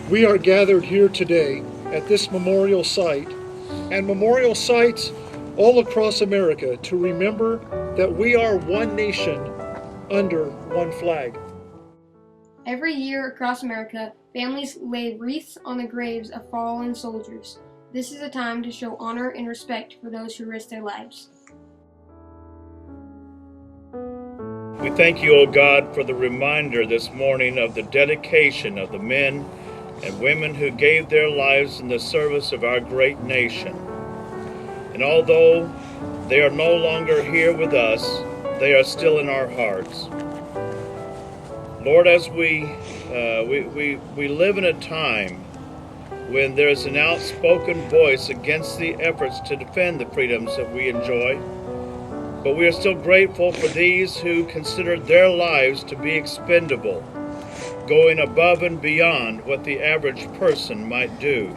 We are gathered here today at this memorial site and memorial sites all across America to remember that we are one nation under one flag. Every year across America, families lay wreaths on the graves of fallen soldiers. This is a time to show honor and respect for those who risked their lives. We thank you, O God, for the reminder this morning of the dedication of the men and women who gave their lives in the service of our great nation. And although they are no longer here with us, they are still in our hearts. Lord, as we live in a time when there is an outspoken voice against the efforts to defend the freedoms that we enjoy, but we are still grateful for these who considered their lives to be expendable, going above and beyond what the average person might do.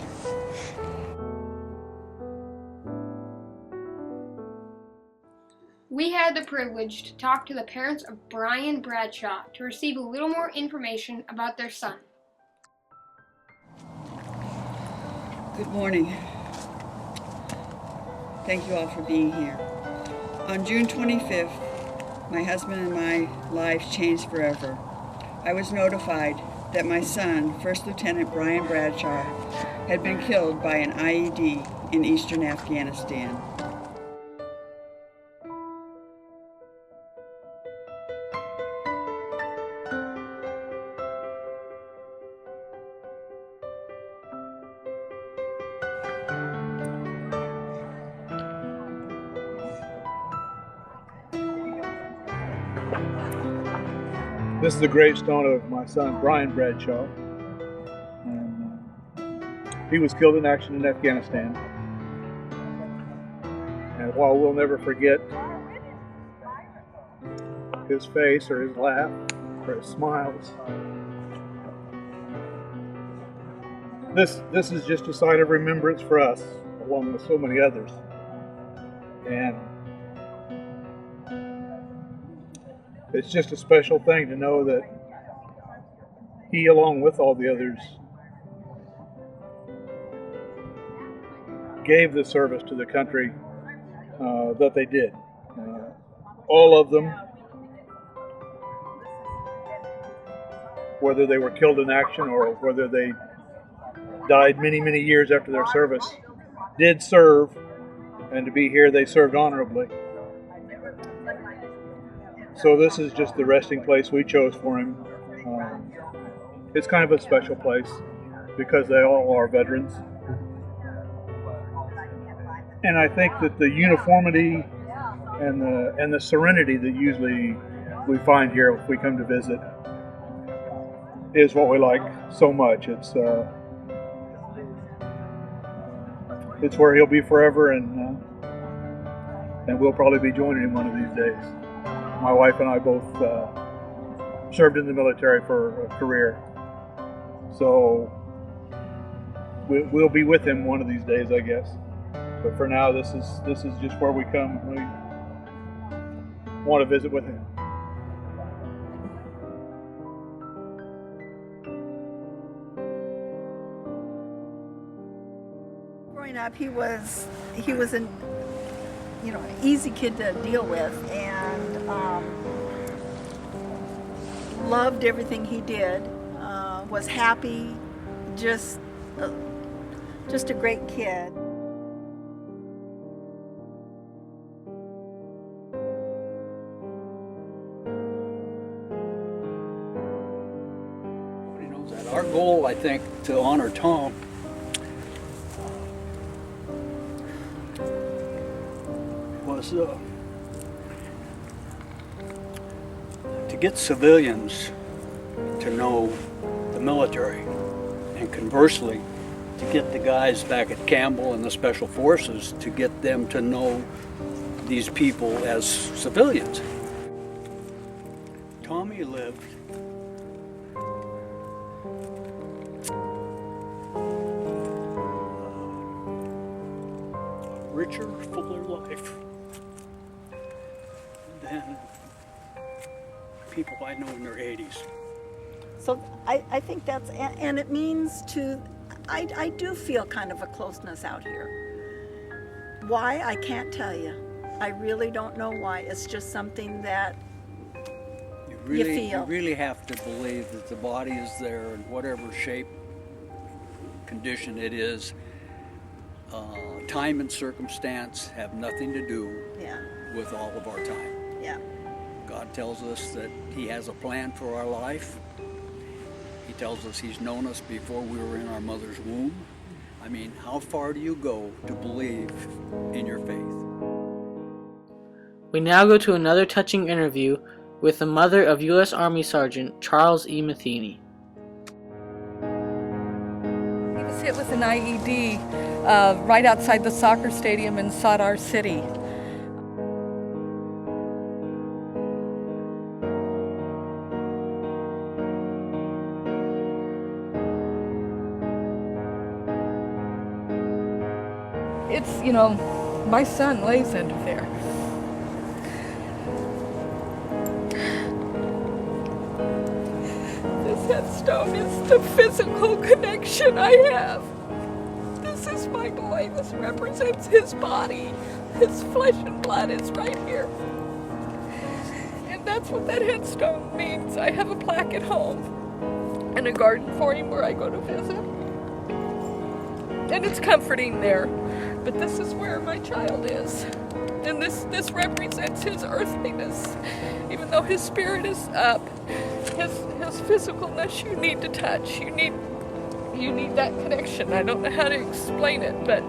We had the privilege to talk to the parents of Brian Bradshaw to receive a little more information about their son. Good morning. Thank you all for being here. On June 25th, my husband and my lives changed forever. I was notified that my son, First Lieutenant Brian Bradshaw, had been killed by an IED in eastern Afghanistan. This is the gravestone of my son, Brian Bradshaw. And, he was killed in action in Afghanistan. And while we'll never forget his face or his laugh or his smiles, this is just a sign of remembrance for us, along with so many others. And it's just a special thing to know that he, along with all the others, gave the service to the country that they did. All of them, whether they were killed in action or whether they died many, many years after their service, did serve, and to be here they served honorably. So this is just the resting place we chose for him. It's kind of a special place because they all are veterans. And I think that the uniformity and the serenity that usually we find here if we come to visit is what we like so much. It's where he'll be forever, and we'll probably be joining him one of these days. My wife and I both served in the military for a career, so we'll be with him one of these days, I guess. But for now, this is just where we come. We want to visit with him. Growing up, he was an easy kid to deal with, and loved everything he did. Was happy, just a great kid. Everybody knows that. Our goal, I think, to honor Tom was to get civilians to know the military, and conversely, to get the guys back at Campbell and the Special Forces to get them to know these people as civilians. Tommy lived a richer, fuller life than people I know in their 80s. So I think that's, and it means to, I do feel kind of a closeness out here. Why, I can't tell you. I really don't know why. It's just something that you feel. You really have to believe that the body is there in whatever shape, condition it is. Time and circumstance have nothing to do with all of our time. Yeah. God tells us that He has a plan for our life. He tells us He's known us before we were in our mother's womb. I mean, how far do you go to believe in your faith? We now go to another touching interview with the mother of U.S. Army Sergeant Charles E. Matheny. He was hit with an IED right outside the soccer stadium in Sadar City. It's, you know, my son lays under there. This headstone is the physical connection I have. This is my boy. This represents his body. His flesh and blood is right here. And that's what that headstone means. I have a plaque at home and a garden for him where I go to visit. And it's comforting there. But this is where my child is. And this represents his earthliness. Even though his spirit is up, his physicalness you need to touch. You need that connection. I don't know how to explain it, but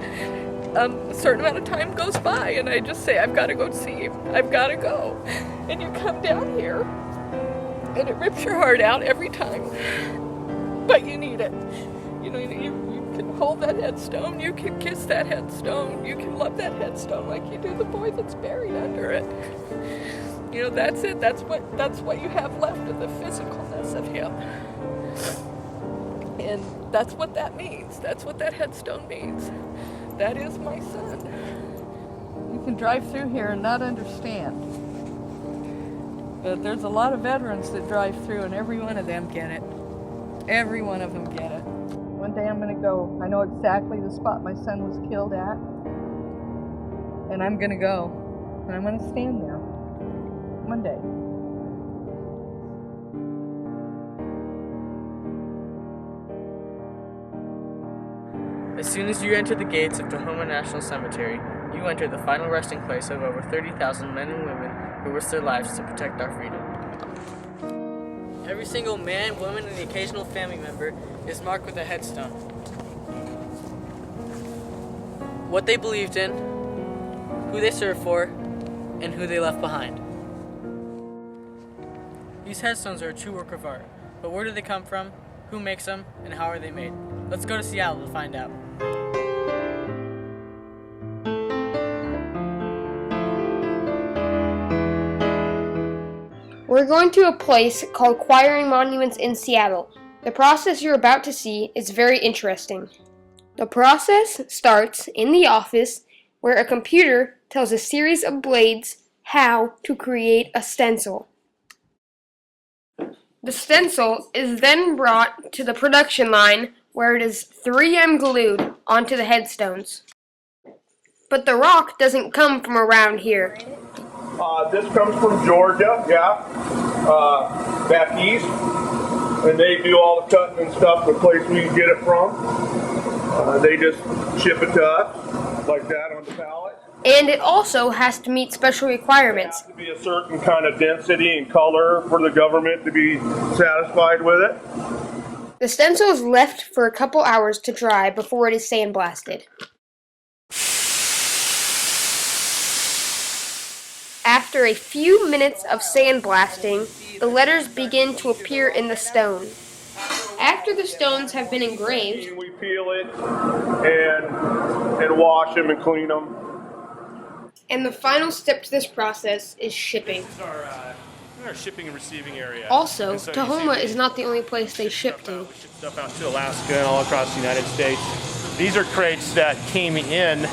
a certain amount of time goes by and I just say, I've got to go see him. I've got to go. And you come down here and it rips your heart out every time. But you need it. You know, you can hold that headstone, you can kiss that headstone, you can love that headstone like you do the boy that's buried under it. You know, that's it. That's what you have left of the physicalness of him. And that's what that means. That's what that headstone means. That is my son. You can drive through here and not understand. But there's a lot of veterans that drive through and every one of them get it. Every one of them get it. One day I'm going to go. I know exactly the spot my son was killed at. And I'm going to go. And I'm going to stand there. One day. As soon as you enter the gates of Tahoma National Cemetery, you enter the final resting place of over 30,000 men and women who risked their lives to protect our freedom. Every single man, woman, and the occasional family member is marked with a headstone. What they believed in, who they served for, and who they left behind. These headstones are a true work of art, but where do they come from, who makes them, and how are they made? Let's go to Seattle to find out. We're going to a place called Acquiring Monuments in Seattle. The process you're about to see is very interesting. The process starts in the office where a computer tells a series of blades how to create a stencil. The stencil is then brought to the production line where it is 3M glued onto the headstones. But the rock doesn't come from around here. This comes from Georgia, back east, and they do all the cutting and stuff, the place we can get it from. They just ship it to us, like that on the pallet. And it also has to meet special requirements. It has to be a certain kind of density and color for the government to be satisfied with it. The stencil is left for a couple hours to dry before it is sandblasted. After a few minutes of sandblasting, the letters begin to appear in the stone. After the stones have been engraved, we peel it and wash them and clean them. And the final step to this process is shipping. This is our shipping and receiving area. Also, Tahoma is not the only place they ship to. We ship stuff out to Alaska and all across the United States. These are crates that came in.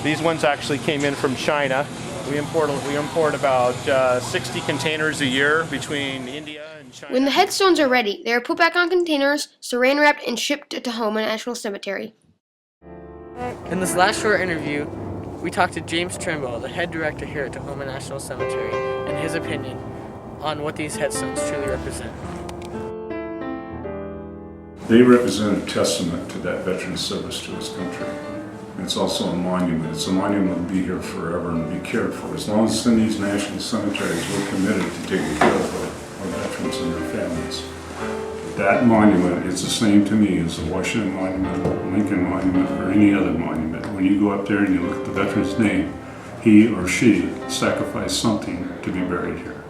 These ones actually came in from China. We import about 60 containers a year between India and in China. When the headstones are ready, they are put back on containers, saran wrapped, and shipped to Tahoma National Cemetery. In this last short interview, we talked to James Trimble, the head director here at Tahoma National Cemetery, and his opinion on what these headstones truly represent. They represent a testament to that veteran's service to his country. And it's also a monument. It's a monument that will be here forever and be cared for. As long as it's in these national cemeteries, we're committed to taking care of our veterans and their families. That monument is the same to me as the Washington Monument, Lincoln Monument, or any other monument. When you go up there and you look at the veteran's name, he or she sacrificed something to be buried here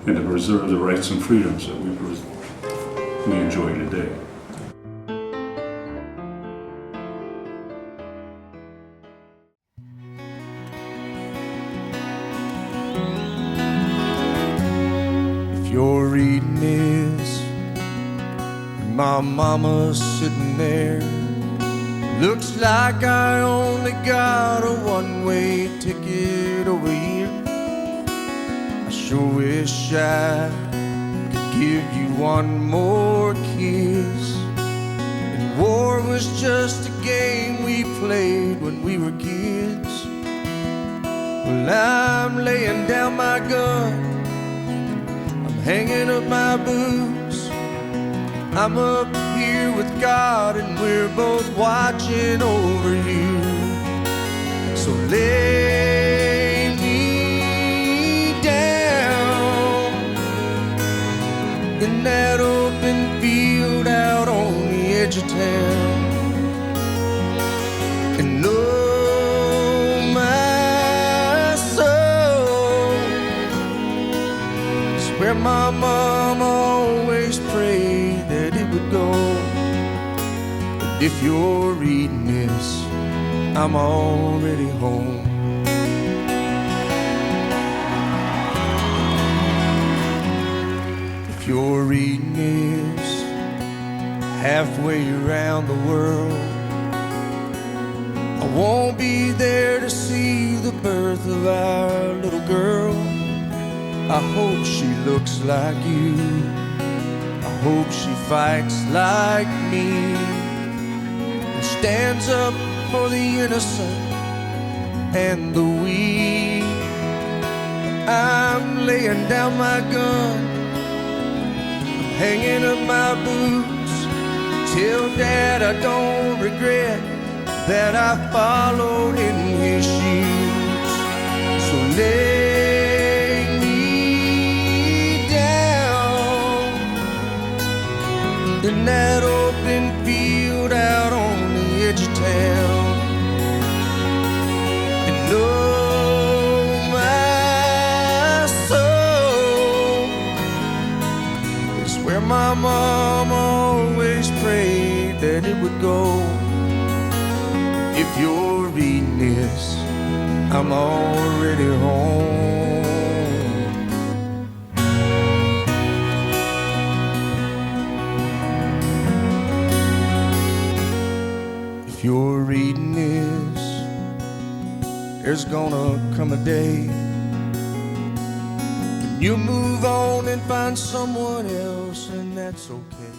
and to preserve the rights and freedoms that we enjoy today. If you're reading this, and my mama's sitting there, looks like I only got a one-way ticket over here. I sure wish I could give you one more kiss. And war was just a game we played when we were kids. Well, I'm laying down my gun, hanging up my boots. I'm up here with God and we're both watching over you. So lay me down in that open field out on the edge of town. And know my soul is where my mama always prayed that it would go. And if you're reading this, I'm already home. If you're reading this, halfway around the world, I won't be there to see the birth of our little girl. I hope she looks like you. I hope she fights like me and stands up for the innocent and the weak. I'm laying down my gun, I'm hanging up my boots. Tell Dad I don't regret that I followed in his shoes. So lay me down in that open field out on the edge of town. And know my soul is where my mom always prayed that it would go. If you're reading this, I'm already home. If you're reading this, there's gonna come a day when you move on and find someone else, and that's okay.